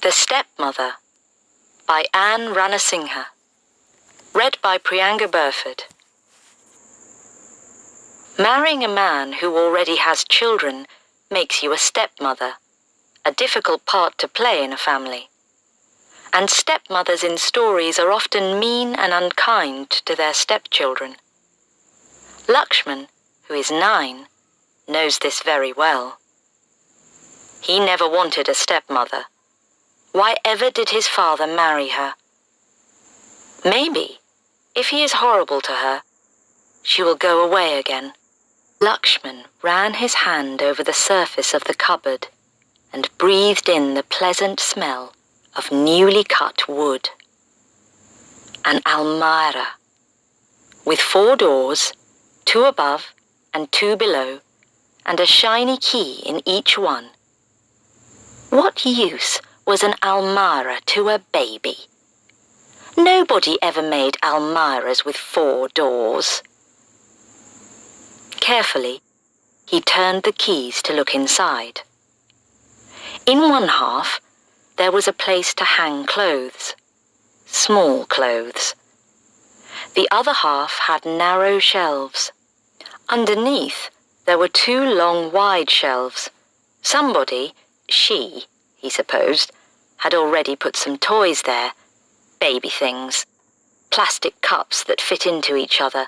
The Stepmother by Anne Ranasinghe. Read by Priyanka Burford. Marrying a man who already has children makes you a stepmother, a difficult part to play in a family. And stepmothers in stories are often mean and unkind to their stepchildren. Lakshman, who is 9, knows this very well. He never wanted a stepmother. Why ever did his father marry her? Maybe, if he is horrible to her, she will go away again. Lakshman ran his hand over the surface of the cupboard and breathed in the pleasant smell of newly cut wood. An almirah, with 4 doors, 2 above and 2 below, and a shiny key in each one. What use was an almirah to a baby? Nobody ever made almirahs with 4 doors. Carefully, he turned the keys to look inside. In one half, there was a place to hang clothes, small clothes. The other half had narrow shelves. Underneath, there were 2 long, wide shelves. Somebody, he supposed, had already put some toys there, baby things, plastic cups that fit into each other,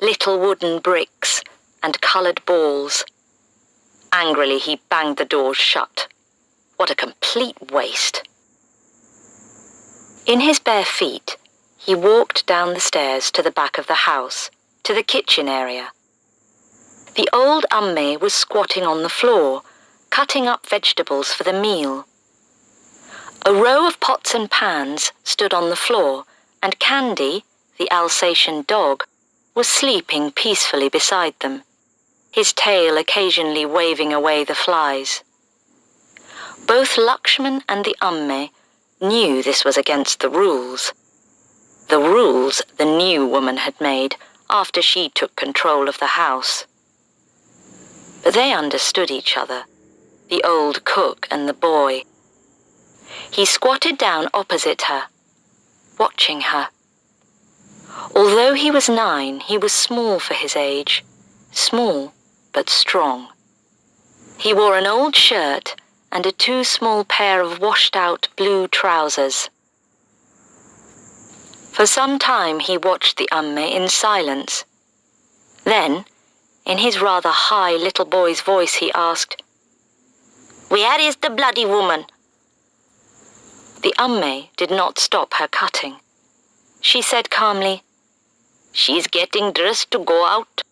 little wooden bricks, and coloured balls. Angrily, he banged the doors shut. What a complete waste. In his bare feet, he walked down the stairs to the back of the house, to the kitchen area. The old amme was squatting on the floor, cutting up vegetables for the meal. A row of pots and pans stood on the floor, and Candy, the Alsatian dog, was sleeping peacefully beside them, his tail occasionally waving away the flies. Both Lakshman and the amme knew this was against the rules the new woman had made after she took control of the house. But they understood each other, the old cook and the boy. He squatted down opposite her, watching her. Although he was 9, he was small for his age, small but strong. He wore an old shirt and a too small pair of washed-out blue trousers. For some time he watched the amme in silence. Then, in his rather high little boy's voice, he asked, "Where is the bloody woman?" The amme did not stop her cutting. She said calmly, "She's getting dressed to go out.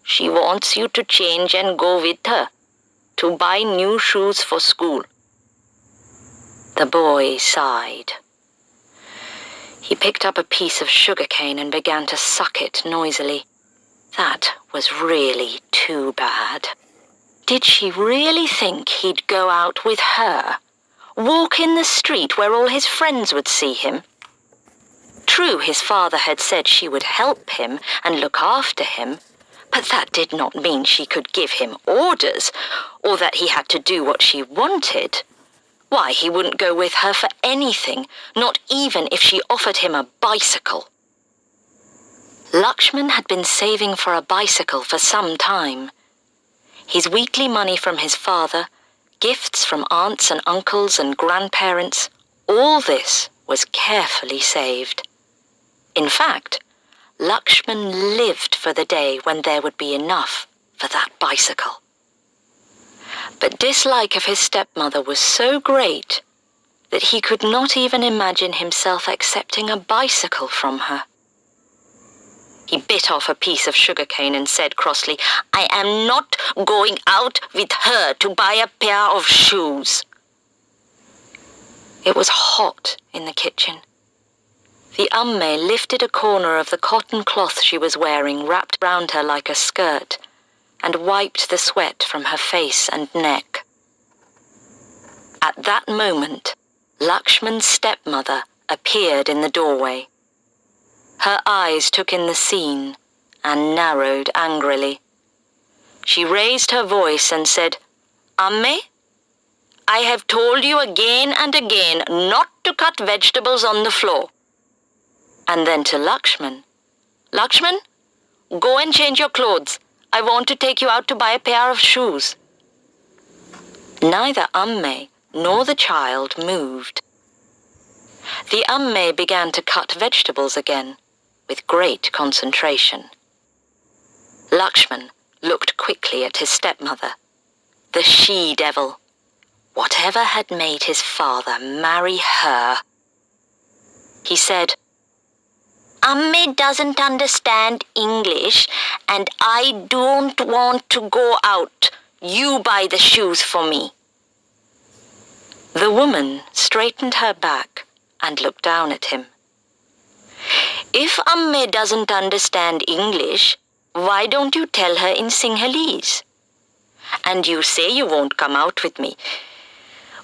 She wants you to change and go with her, to buy new shoes for school." The boy sighed. He picked up a piece of sugarcane and began to suck it noisily. That was really too bad. Did she really think he'd go out with her? Walk in the street where all his friends would see him? True, his father had said she would help him and look after him, but that did not mean she could give him orders, or that he had to do what she wanted. Why, he wouldn't go with her for anything, not even if she offered him a bicycle. Lakshman had been saving for a bicycle for some time. His weekly money from his father, gifts from aunts and uncles and grandparents, all this was carefully saved. In fact, Lakshman lived for the day when there would be enough for that bicycle. But dislike of his stepmother was so great that he could not even imagine himself accepting a bicycle from her. He bit off a piece of sugarcane and said crossly, "I am not going out with her to buy a pair of shoes." It was hot in the kitchen. The amme lifted a corner of the cotton cloth she was wearing wrapped round her like a skirt and wiped the sweat from her face and neck. At that moment, Lakshman's stepmother appeared in the doorway. Her eyes took in the scene and narrowed angrily. She raised her voice and said, "Amme? I have told you again and again not to cut vegetables on the floor. And then to Lakshman, Lakshman, go and change your clothes. I want to take you out to buy a pair of shoes. Neither Amme nor the child moved. The Amme began to cut vegetables again, with great concentration. Lakshman looked quickly at his stepmother. The she-devil. Whatever had made his father marry her? He said, Amme doesn't understand English, and I don't want to go out. You buy the shoes for me. The woman straightened her back and looked down at him. If Amme doesn't understand English, why don't you tell her in Sinhalese? And you say you won't come out with me.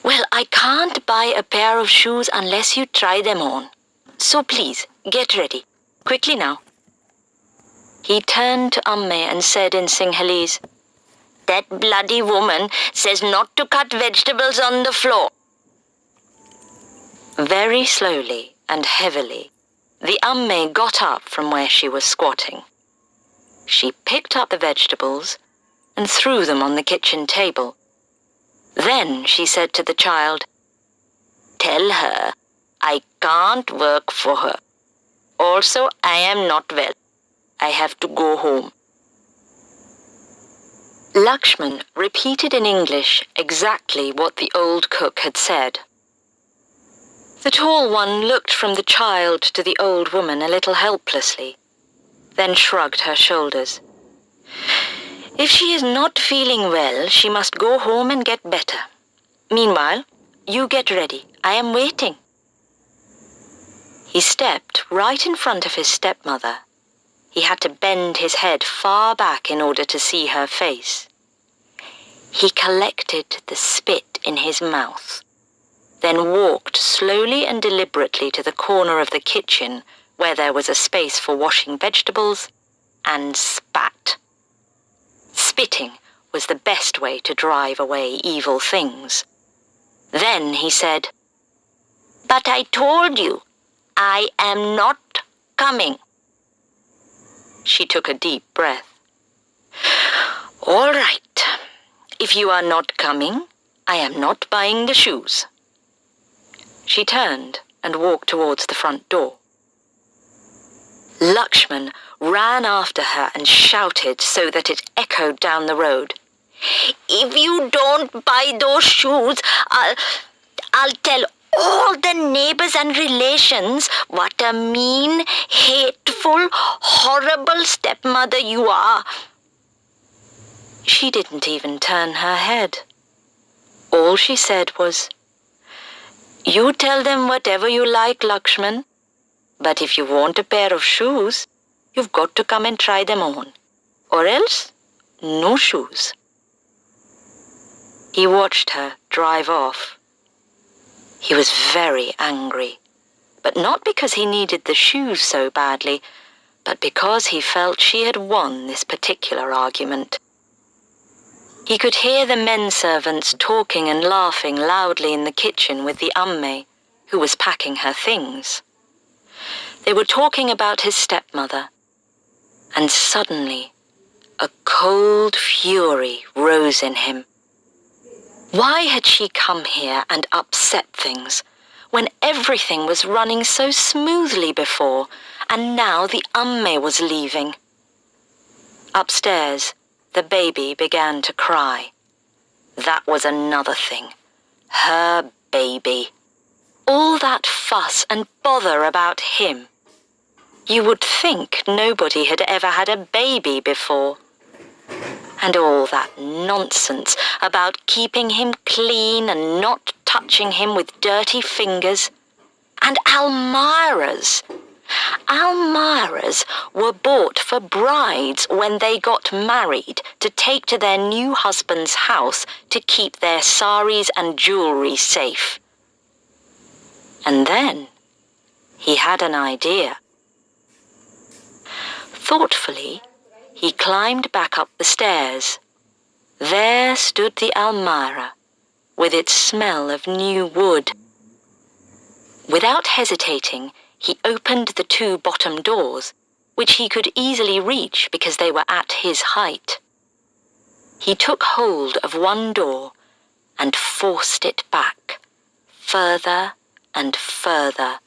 Well, I can't buy a pair of shoes unless you try them on. So please, get ready. Quickly now. He turned to Amme and said in Sinhalese, That bloody woman says not to cut vegetables on the floor. Very slowly and heavily, the Amme got up from where she was squatting. She picked up the vegetables and threw them on the kitchen table. Then she said to the child, Tell her I can't work for her. Also, I am not well. I have to go home. Lakshman repeated in English exactly what the old cook had said. The tall one looked from the child to the old woman a little helplessly, then shrugged her shoulders. If she is not feeling well, she must go home and get better. Meanwhile, you get ready. I am waiting. He stepped right in front of his stepmother. He had to bend his head far back in order to see her face. He collected the spit in his mouth, then walked slowly and deliberately to the corner of the kitchen where there was a space for washing vegetables, and spat. Spitting was the best way to drive away evil things. Then he said, But I told you, I am not coming. She took a deep breath. All right. If you are not coming, I am not buying the shoes. She turned and walked towards the front door. Lakshman ran after her and shouted so that it echoed down the road. If you don't buy those shoes, I'll tell all the neighbors and relations what a mean, hateful, horrible stepmother you are. She didn't even turn her head. All she said was, You tell them whatever you like, Lakshman. But if you want a pair of shoes, you've got to come and try them on. Or else, no shoes. He watched her drive off. He was very angry, but not because he needed the shoes so badly, but because he felt she had won this particular argument. He could hear the men servants talking and laughing loudly in the kitchen with the Amme, who was packing her things. They were talking about his stepmother, and suddenly a cold fury rose in him. Why had she come here and upset things, when everything was running so smoothly before, and now the Amme was leaving? Upstairs, the baby began to cry. That was another thing. Her baby. All that fuss and bother about him. You would think nobody had ever had a baby before. And all that nonsense about keeping him clean and not touching him with dirty fingers. And almirahs. Almirahs were bought for brides when they got married to take to their new husband's house to keep their saris and jewelry safe. And then he had an idea. Thoughtfully, he climbed back up the stairs. There stood the almirah, with its smell of new wood. Without hesitating, he opened the 2 bottom doors, which he could easily reach because they were at his height. He took hold of one door and forced it back, further and further,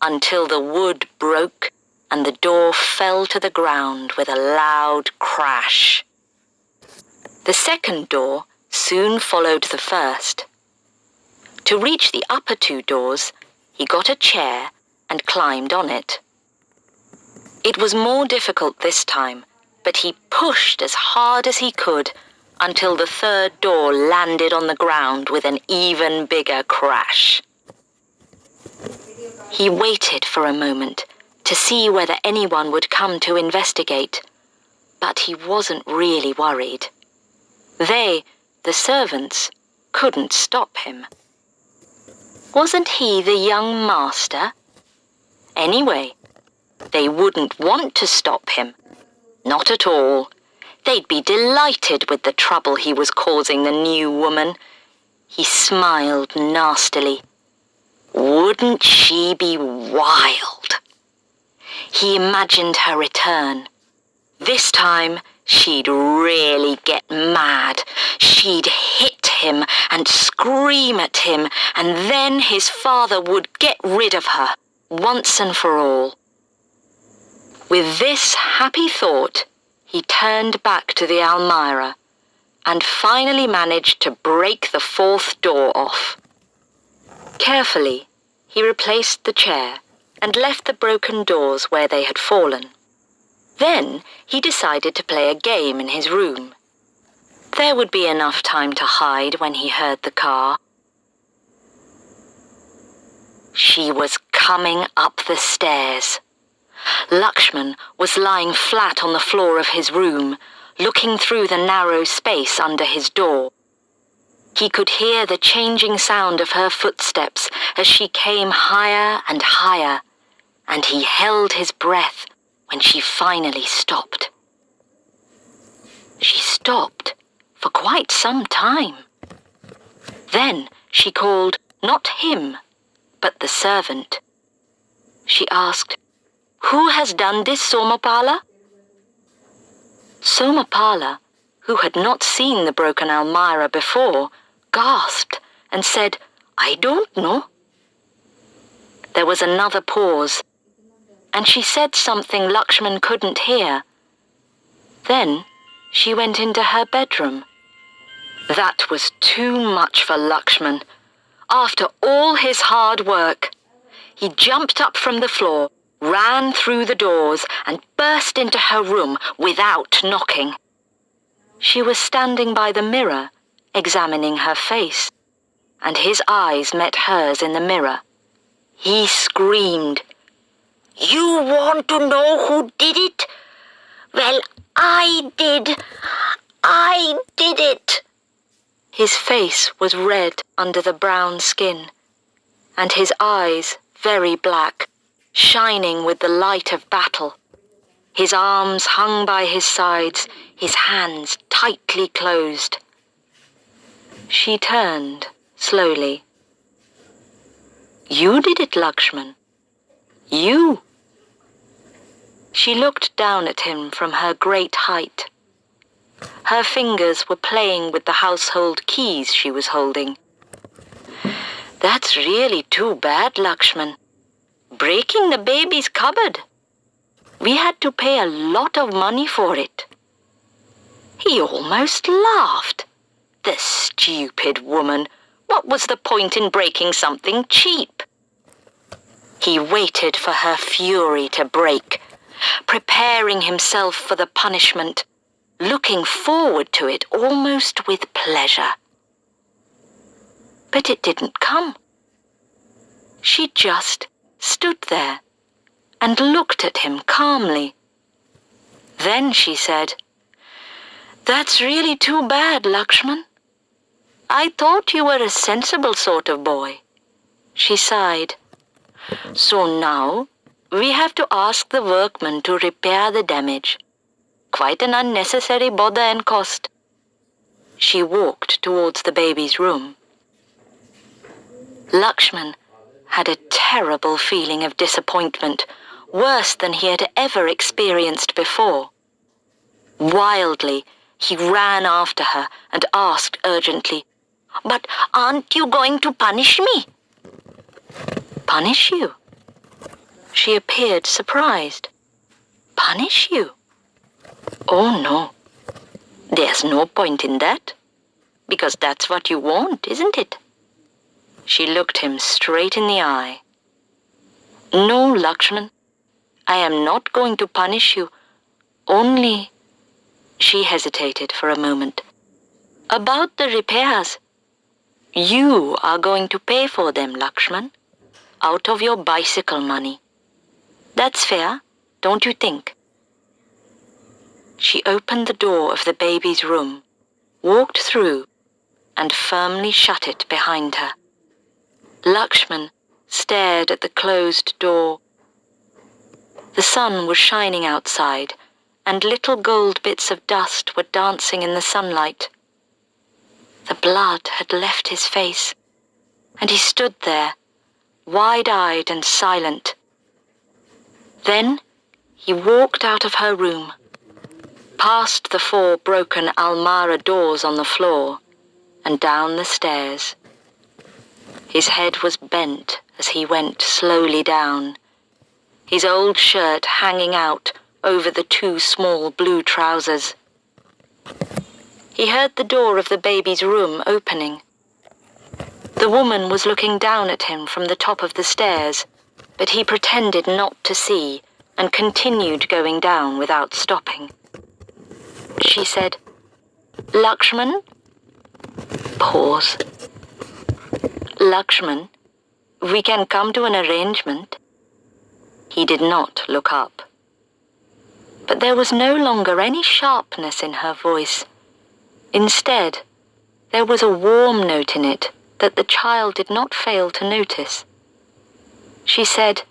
until the wood broke and the door fell to the ground with a loud crash. The second door soon followed the first. To reach the upper 2 doors, he got a chair and climbed on it. It was more difficult this time, but he pushed as hard as he could until the 3rd door landed on the ground with an even bigger crash. He waited for a moment to see whether anyone would come to investigate, but he wasn't really worried. They, the servants, couldn't stop him. Wasn't he the young master? Anyway, they wouldn't want to stop him. Not at all. They'd be delighted with the trouble he was causing the new woman. He smiled nastily. Wouldn't she be wild? He imagined her return. This time, she'd really get mad. She'd hit him and scream at him, and then his father would get rid of her, once and for all. With this happy thought, he turned back to the Almirah and finally managed to break the 4th door off. Carefully, he replaced the chair and left the broken doors where they had fallen. Then he decided to play a game in his room. There would be enough time to hide when he heard the car. She was coming up the stairs. Lakshman was lying flat on the floor of his room, looking through the narrow space under his door. He could hear the changing sound of her footsteps as she came higher and higher, and he held his breath when she finally stopped. She stopped for quite some time. Then she called not him, but the servant. She asked, "Who has done this, Somapala?" Somapala, who had not seen the broken Almirah before, gasped and said, "I don't know." There was another pause, and she said something Lakshman couldn't hear. Then she went into her bedroom. That was too much for Lakshman. After all his hard work, he jumped up from the floor, ran through the doors, and burst into her room without knocking. She was standing by the mirror, examining her face, and his eyes met hers in the mirror. He screamed, "You want to know who did it? Well, I did. I did it." His face was red under the brown skin, and his eyes very black, shining with the light of battle. His arms hung by his sides, his hands tightly closed. She turned slowly. "You did it, Lakshman. You." She looked down at him from her great height. Her fingers were playing with the household keys she was holding. "That's really too bad, Lakshman. Breaking the baby's cupboard. We had to pay a lot of money for it." He almost laughed. The stupid woman. What was the point in breaking something cheap? He waited for her fury to break, preparing himself for the punishment, looking forward to it almost with pleasure. But it didn't come. She just stood there and looked at him calmly. Then she said, "That's really too bad, Lakshman. I thought you were a sensible sort of boy." She sighed. "So now we have to ask the workmen to repair the damage. Quite an unnecessary bother and cost." She walked towards the baby's room. Lakshman had a terrible feeling of disappointment, worse than he had ever experienced before. Wildly, he ran after her and asked urgently, "But aren't you going to punish me?" "Punish you?" She appeared surprised. "Punish you? Oh no. There's no point in that, because that's what you want, isn't it?" She looked him straight in the eye. "No, Lakshman, I am not going to punish you, only—" She hesitated for a moment. "About the repairs. You are going to pay for them, Lakshman, out of your bicycle money. That's fair, don't you think?" She opened the door of the baby's room, walked through, and firmly shut it behind her. Lakshman stared at the closed door. The sun was shining outside, and little gold bits of dust were dancing in the sunlight. The blood had left his face, and he stood there, wide-eyed and silent. Then he walked out of her room, past the 4 broken almirah doors on the floor, and down the stairs. His head was bent as he went slowly down, his old shirt hanging out over the 2 small blue trousers. He heard the door of the baby's room opening. The woman was looking down at him from the top of the stairs, but he pretended not to see and continued going down without stopping. She said, "Lakshman?" Pause. "Lakshman, we can come to an arrangement." He did not look up. But there was no longer any sharpness in her voice. Instead, there was a warm note in it that the child did not fail to notice. She said,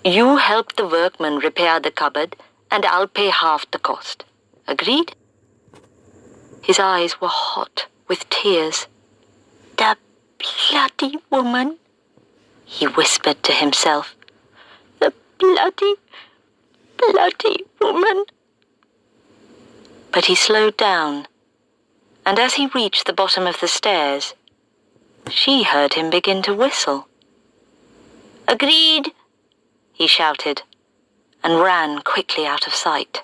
"You help the workman repair the cupboard, and I'll pay half the cost. Agreed?" His eyes were hot with tears. "The bloody woman," he whispered to himself. "The bloody woman." But he slowed down, and as he reached the bottom of the stairs, she heard him begin to whistle. "Agreed," he shouted, and ran quickly out of sight.